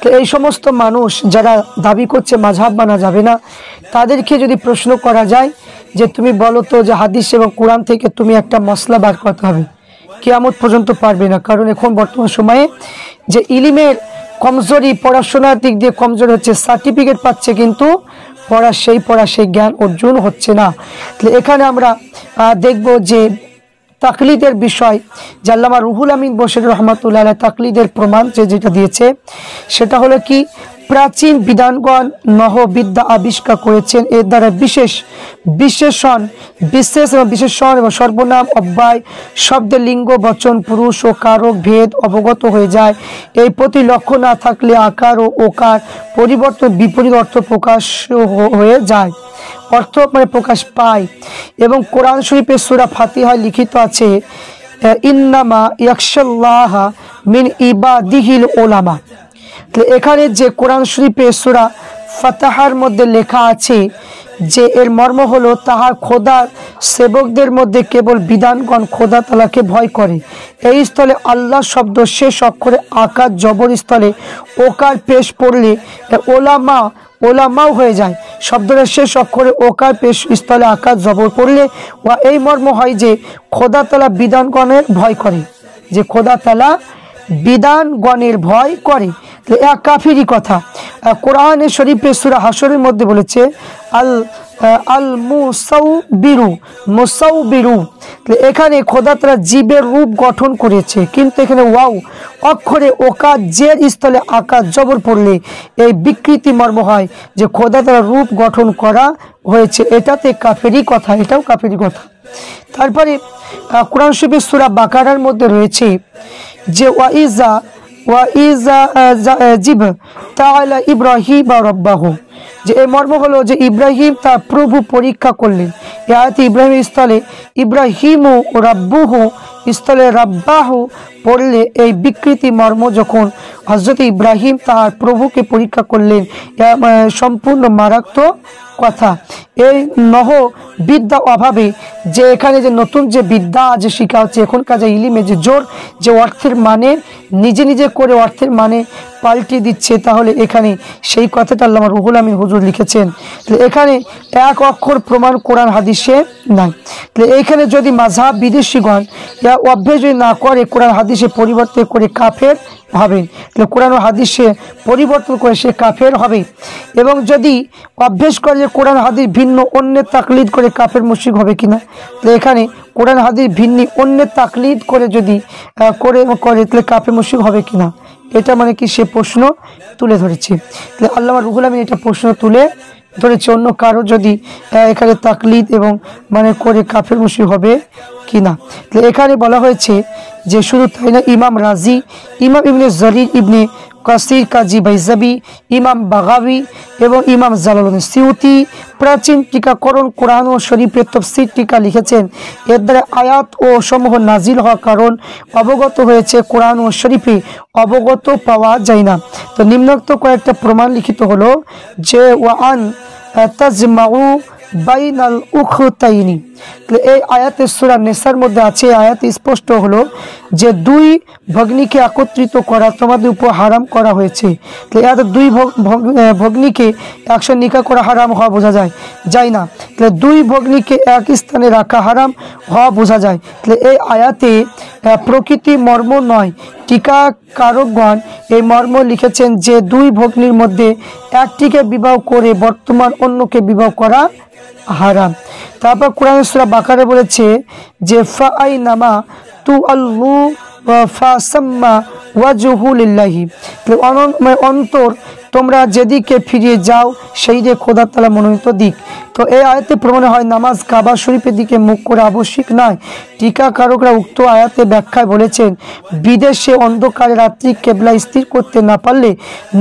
তো এই সমস্ত মানুষ যারা দাবি করছে মাযহাব মানা যাবে না, তাদেরকে যদি প্রশ্ন করা যায় যে তুমি বলো তো যে হাদিস এবং কোরআন থেকে তুমি একটা মসলা বার করতে হবে, কিয়ামত পর্যন্ত পারবে না। কারণ এখন বর্তমান সময়ে যে ইলিমের কমজোরি, পড়াশোনার দিক দিয়ে কমজোরি হচ্ছে, সার্টিফিকেট পাচ্ছে কিন্তু পড়া সেই জ্ঞান অর্জন হচ্ছে না। তাহলে এখানে আমরা দেখব যে তাকলিদের বিষয়, যে আল্লামা রুহুল আমিন বশির রহমাতুল্লাহ আলাইহি তাকলিদের প্রমাণ যেটা দিয়েছে সেটা হলো কি, প্রাচীন বিধানগণ নহবিদ্যা আবিষ্কার করেছেন। এর দ্বারা বিশেষ এবং বিশেষণ এবং সর্বনাম অব্যয় শব্দের লিঙ্গ বচন পুরুষ ও কারক ভেদ অবগত হয়ে যায়। এই প্রতি লক্ষ্য না থাকলে আকার ও ওকার পরিবর্তন বিপরীত অর্থ প্রকাশ হয়ে যায়, অর্থ মানে প্রকাশ পায়। এবং কোরআন শরীফের সূরা ফাতিহায় লিখিত আছে ইন্নামা ইয়াখশাল্লাহ মিন ইবাদিহিল উলামা। এখানে যে কোরআন শরীফে সূরা ফাতিহার মধ্যে লেখা আছে যে এর মর্ম হলো তাহার খোদার সেবকদের মধ্যে কেবল বিধানগণ খোদা তাআলাকে ভয় করে। এই স্থলে আল্লাহ শব্দ শেষ অক্ষরে আকার জবর স্থলে ওকার পেশ পড়লে ওলামাও হয়ে যায়। শব্দটা শেষ অক্ষরে ওকার পেশ স্থলে আকার জবর পড়লে এই মর্ম হয় যে খোদা তাআলা বিধানগণের ভয় করে, যে খোদা তাআলা বিধানগণের ভয় করে। এক কাফিরি কথা। কোরআনে শরীফে সূরা হাশরের মধ্যে বলেছে আল মুসাউবিরু। এখানে খোদা তাআলা জীবের রূপ গঠন করেছে, কিন্তু এখানে ওয়াও অক্ষরে ওকার জের স্থলে আকার জবর পড়লে এই বিকৃতি মর্ম হয় যে খোদা তাআলা রূপ গঠন করা হয়েছে। এটাতে কাফেরি কথা, এটাও কাফেরি কথা। তারপরে কোরআন শরীফের সূরা বাকারার মধ্যে রয়েছে যে ওয়াইজা জিব তাআলা ইব্রাহিম রাব্বাহু, যে এই মর্ম হলো যে ইব্রাহিম তার প্রভু পরীক্ষা করলেন। এই আয়াতে ইব্রাহিম স্থলে ইব্রাহিমু রাব্বুহু স্থলে রাব্বাহু পড়লে এই বিকৃতি মর্ম যখন হযরত ইব্রাহিম তার প্রভুকে পরীক্ষা করলেন, সম্পূর্ণ মারাত্মক কথা। এই নহ বিদ্যা অভাবে যে এখানে যে নতুন যে বিদ্যা যে শিখা হচ্ছে এখনকার যে ইলিমে যে জোর যে অর্থের মানে নিজে করে অর্থের মানে পাল্টে দিচ্ছে, তাহলে এখানে সেই কথাটা আল্লামা রুহুল আমিন হুজুর লিখেছেন। এখানে এক অক্ষর প্রমাণ কোরআন হাদিসে নাই। এইখানে যদি মাযহাব বিদেশিগণ অভ্যেস যদি না করে কোরআন হাদিসে পরিবর্তন করে কাফের হবেন, তাহলে কোরআন ও হাদিসে পরিবর্তন করে সে কাফের হবে। এবং যদি অভ্যেস করে যে কোরআন হাদিস ভিন্ন অন্যের তাকলিদ করে কাফের মুশরিক হবে কিনা, তো এখানে কোরআন হাদিস ভিন্ন অন্যের তাকলিদ করে যদি করে তাহলে কাফের মুশরিক হবে কিনা, এটা মানে কি সে প্রশ্ন তুলে ধরেছে। তাহলে আল্লামা রুহুল আমিন এটা প্রশ্ন তুলে ধরেছে অন্য কারো যদি এখানে তাকলিদ এবং মানে করে কাফের মুশরিক হবে কিনা। তো এখানে বলা হয়েছে যে শুধু তাই না, ইমাম রাজি, ইমাম ইবনে জরির ইবনে কাসির কাজী বাইজাবি, ইমাম বাগাবি এবং ইমাম জালালউদ্দিন সিউতি প্রাচীন টিকাকরণ কোরআন ও শরীফের তাফসীর টিকা লিখেছেন। এর দ্বারা আয়াত ও সমূহ নাজিল হওয়ার কারণ অবগত হয়েছে, কোরআন ও শরীফে অবগত পাওয়া যায় না। তো নিম্নোক্ত কয়েকটা প্রমাণ লিখিত হলো যে ওয়ান তাজমাউ বাইনাল উখতাইনি। এই আয়াতে সূরা নিসার মধ্যে আছে, আয়াতে স্পষ্ট হলো যে দুই ভগ্নীকে একত্রিত করা তোমাদের উপর হারাম করা হয়েছে। তো এত দুই ভগ্নীকে একসাথে নিকাহ করা হারাম হওয়া বোঝা যায় না। তাহলে দুই ভগ্নীকে এক স্থানে রাখা হারাম হওয়া বোঝা যায়। তাহলে এই আয়াতে প্রকৃতি মর্ম নয়, টিকাকারকগণ এই মর্ম লিখেছেন যে দুই ভগ্নীর মধ্যে একটিকে বিবাহ করে বর্তমান অন্যকে বিবাহ করা হারাম। তারপর কোরআন সূরা বাকারা বলেছে যে ফাআইনামা তুআল্লু ফাসাম্মা ওয়াজহু লিল্লাহি, অন্তর তোমরা যেদিকে ফিরিয়ে যাও সেই দিকে খোদা তাআলা মনোনীত দিক। তো এই আয়াতে প্রমাণ হয় নামাজ কাবা শরীফের দিকে মুখ করে আবশ্যিক নয়। টিকাকারকরা উক্ত আয়াতে ব্যাখ্যায় বলেছেন বিদেশে অন্ধকারে রাত্রি কেবলা স্থির করতে না পারলে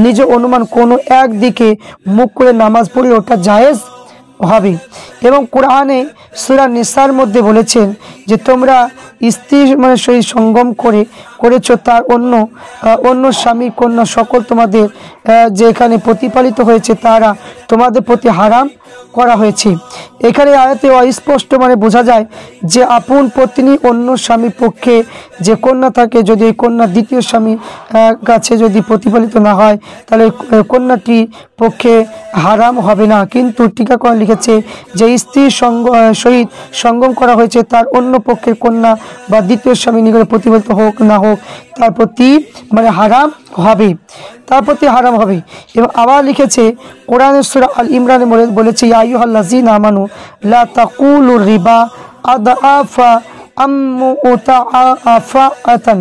নিজ অনুমান কোনো এক দিকে মুখ করে নামাজ পড়লে ওটা জায়েজ হবে। এবং কোরআনে সূরা নিসার মধ্যে বলেছেন যে তোমরা স্ত্রী মানে সহিত সঙ্গম করে করেছ তার অন্য স্বামী কন্যা সকল তোমাদের যে এখানে প্রতিপালিত হয়েছে তারা তোমাদের প্রতি হারাম করা হয়েছে। এখানে আয়াতে অস্পষ্ট মানে বোঝা যায় যে আপন পত্নী অন্য স্বামীর পক্ষে যে কন্যা থাকে, যদি এই কন্যা দ্বিতীয় স্বামীর কাছে যদি প্রতিপালিত না হয় তাহলে কন্যাটি পক্ষে হারাম হবে না। কিন্তু টিকাকরণ লিখেছে যে স্ত্রীর সহিত সঙ্গম করা হয়েছে তার অন্য পক্ষের কন্যা বা দ্বিতীয় স্বামী নিকটে প্রতিপালিত হোক না হোক তার প্রতি মানে হারাম হবে, তার প্রতি হারাম হবে। এবং আবার লিখেছে কোরআনের সূরা আল ইমরানে বলেছে ইয়া আইয়ুহাল্লাযীনা আমানু লা তাকুলুর রিবা আদআফা আমুতাআফাআতান,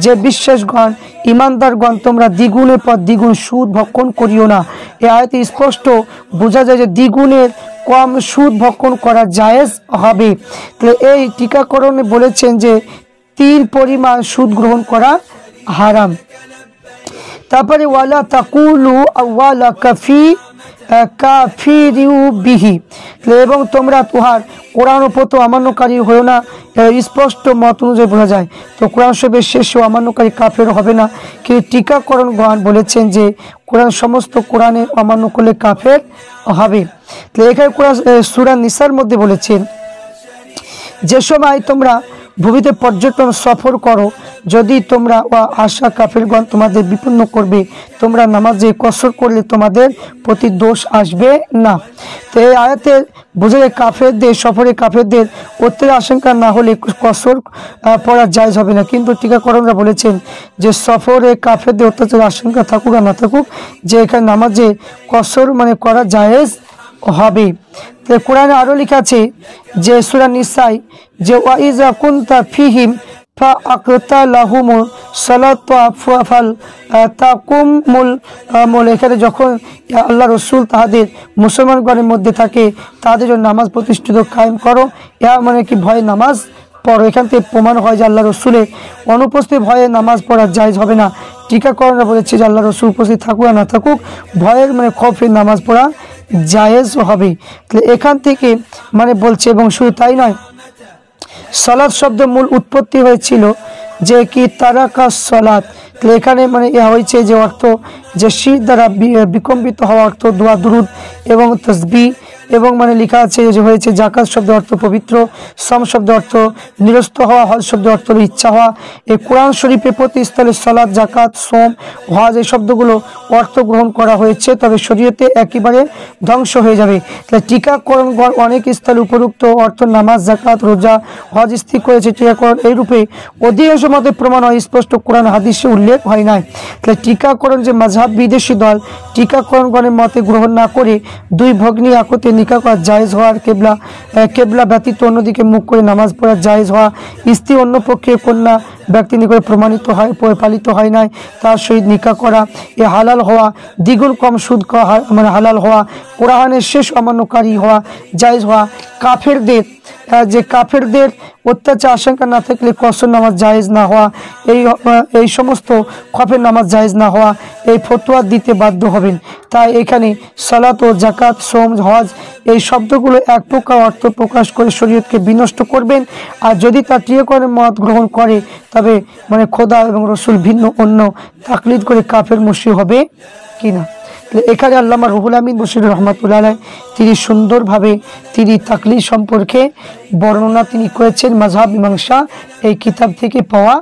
যে বিশ্বাসগণ ইমানদারগণ তোমরা দ্বিগুণের পর দ্বিগুণ সুদ ভক্ষণ করিও না। এই আয়াতে স্পষ্ট বোঝা যায় যে দ্বিগুণের কম সুদ ভক্ষণ করা জায়েজ হবে। তো এই টিকাকরণে বলেছেন যে 3 পরিমাণ সুদ গ্রহণ করা হারাম। তারপরে ওয়ালা তাকুলু আওয়ালা কাফিরু বিহি, এবং তোমরা তোহার কোরআন ও প্রথম অমান্যকারী হয়েও না, স্পষ্ট মত অনুযায়ী বোঝা যায়। তো কোরআন শরীফের শেষে অমান্যকারী কাফের হবে না, কিন্তু টিকাকরণগণ বলেছেন যে কোরআন সমস্ত কোরআনে অমান্য করলে কাফের হবে। তো এখানে কোরআন সূরা নিসার মধ্যে বলেছেন যে সময় তোমরা ভূমিতে পর্যটন সফর করো, যদি তোমরা আশা কাফেরগণ তোমাদের বিপন্ন করবে, তোমরা নামাজে কসর করলে তোমাদের প্রতি দোষ আসবে না। তো এই আয়াতে বোঝা যায় কাফেরদের সফরে কাফেরদের অত্যধিক আশঙ্কা না হলে কসর পড়া জায়েজ হবে না। কিন্তু টিকাকরণরা বলেছেন যে সফরে কাফেরদের অত্যাচার আশঙ্কা থাকুক আর না থাকুক, যে এখানে নামাজে কসর মানে করা জায়েজ হবে। তো কোরআনে আরও লেখা আছে যে সূরা নিসায় যে ওয়াইজা কুনতা ফিহিম ফাআকতালাহুম সালাতা ফাল তাকুমুল, এখানে যখন আল্লাহ রসুল তাহাদের মুসলমানগণের মধ্যে থাকে তাদের জন্য নামাজ প্রতিষ্ঠিত কায়েম করো, ইহা মানে কি ভয়ে নামাজ পড়ো। এখান থেকে প্রমাণ হয় যে আল্লাহ রসুলের অনুপস্থিত ভয়ে নামাজ পড়া জায়েজ হবে না। টিকাকরণরা বলেছে যে আল্লাহ রসুল উপস্থিত থাকুক আর না থাকুক ভয়ের মানে খৌফে নামাজ পড়া জায়েজ হবে। এখান থেকে মানে বলছে, এবং শুধু তাই নয়, সালাত শব্দ মূল উৎপত্তি হয়েছিল যে কি তারাকা সালাত। এখানে মানে হয়েছে যে অর্থ যে শির দ্বারা বিকম্পিত হওয়া অর্থ দোয়া দুরুদ এবং তসবিহ, এবং মানে লেখা আছে যে হয়েছে জাকাত শব্দ অর্থ পবিত্র, সম শব্দ অর্থ নিরস্ত হওয়া, হজ শব্দ অর্থ ইচ্ছা হওয়া। এই কোরআন শরীফের প্রতি স্থলে সালাত জাকাত সোম হজ এই শব্দগুলো অর্থ গ্রহণ করা হয়েছে, তবে শরীয়তে একেবারে ধ্বংস হয়ে যাবে। তাহলে টিকাকরণগণ অনেক স্থলে উপরোক্ত অর্থ নামাজ জাকাত রোজা হজ স্থির করেছে। টিকাকরণ এই রূপে অধিকাংশ মতে প্রমাণ হয়, স্পষ্ট কোরআন হাদিসে উল্লেখ হয় নাই। তাহলে টিকাকরণ যে মাযহাব বিদেশি দল টিকাকরণগণের মতে গ্রহণ না করে দুই ভগ্নী একত্রে নিকাহ করা জায়েজ হওয়ার, কেবলা ব্যতীত অন্যদিকে মুখ করে নামাজ পড়া জায়েজ হওয়া, স্ত্রী অন্য পক্ষে কন্যা ব্যক্তি নিকটে প্রমাণিত হয় পালিত হয় নাই তার সহিত নিকাহ করা, এ হালাল হওয়া, দ্বিগুণ কম সুদ মানে হালাল হওয়া, কোরআনের শেষ অমান্যকারী হওয়া জায়েজ হওয়া, কাফেরদের অত্যাচার আশঙ্কা না থাকলে কসর নামাজ জায়েজ না হওয়া, এই সমস্ত খফের নামাজ জায়েজ না হওয়া, এই ফতোয়া দিতে বাধ্য হবেন। তাই এখানে সালাত ও জাকাত সোম হজ এই শব্দগুলো এক প্রকার অর্থ প্রকাশ করে শরীয়তকে বিনষ্ট করবেন। আর যদি তার টিকাকরণের মত গ্রহণ করে তবে মানে খোদা এবং রসুল ভিন্ন অন্য তাকলিদ করে কাফের মুশরিক হবে কিনা। এখানে আল্লামা রুহুল আমিন বশির রহমাতুল্লাহ আলাইহি তিনি সুন্দরভাবে তিনি তাকলিদ সম্পর্কে বর্ণনা তিনি করেছেন মাযহাব মীমাংসা এই কিতাব থেকে পাওয়া